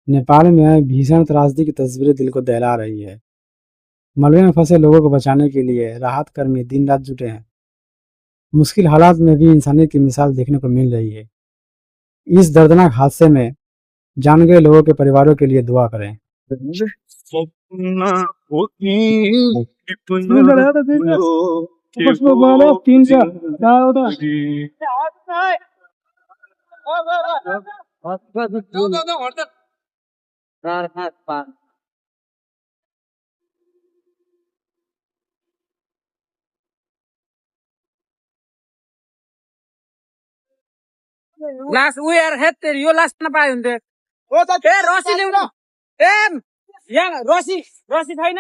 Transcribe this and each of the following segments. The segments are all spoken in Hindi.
नेपाल में आई भीषण त्रासदी की तस्वीरें दिल को दहला रही है। मलबे में फंसे लोगों को बचाने के लिए राहत कर्मी दिन रात जुटे हैं। मुश्किल हालात में भी इंसानियत की मिसाल देखने को मिल रही है। इस दर्दनाक हादसे में जान गए लोगों के परिवारों के लिए दुआ करें। लास्ट ऊ यार है तेरी यो लास्ट न पाए हुन्थे ओ त ए रसी ल्याउ न ए यहाँ रसी रसी छैन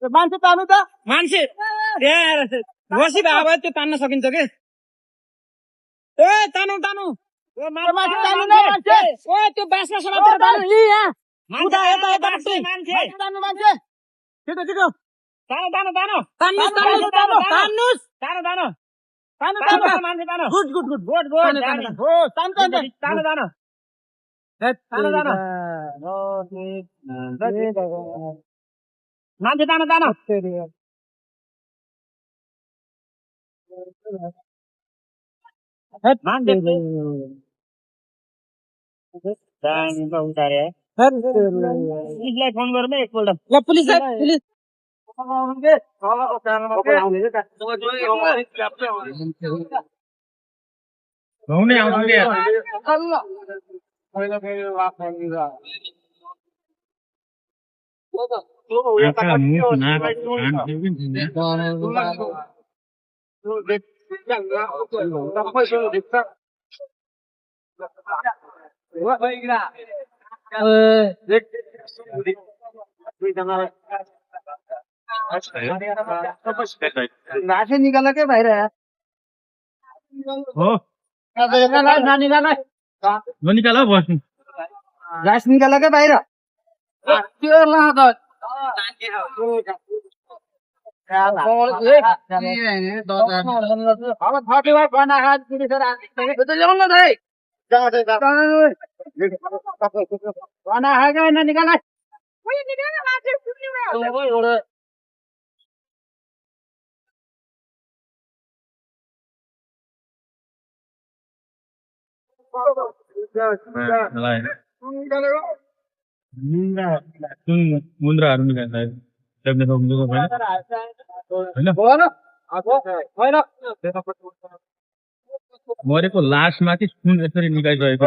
त्यो मान्छे तान्नु त मान्छे ए रसी भए भए त्यो तान्न सकिन्छ के ए तान्नु तान्नु ए मान्छे तान्नु न मान्छे ए त्यो बासमा समातेर तान्नु इ यहाँ उता यता यता मान्छे तान्नु मान्छे छिटो छिटो तान्नु तान्नु तान्नु तान्नुस् तान्नु तान्नुस् तान्नु तान्नु तानो तानो मान्छे तानो good good good good good हो तानो तानो तानो तानो हे तानो तानो मान्छे तानो तानो हे मान्छे जान त उतारे हे पुलिसलाई फोन गर्नु एकपल्ट ल पुलिसलाई पुलिस नाचे निकाला के बाहर है हो ना निकाला बस गैस निकाला के बाहर त्यो ला त अब 35 बना हाथ पुलिस तो ल्याउन न दाइ बना है ना निकाला ओए निकाला मान्छे पुग्नु भयो मुन्द्राहरू मरेको लासमाथि सुन यसरी निकालिरहेको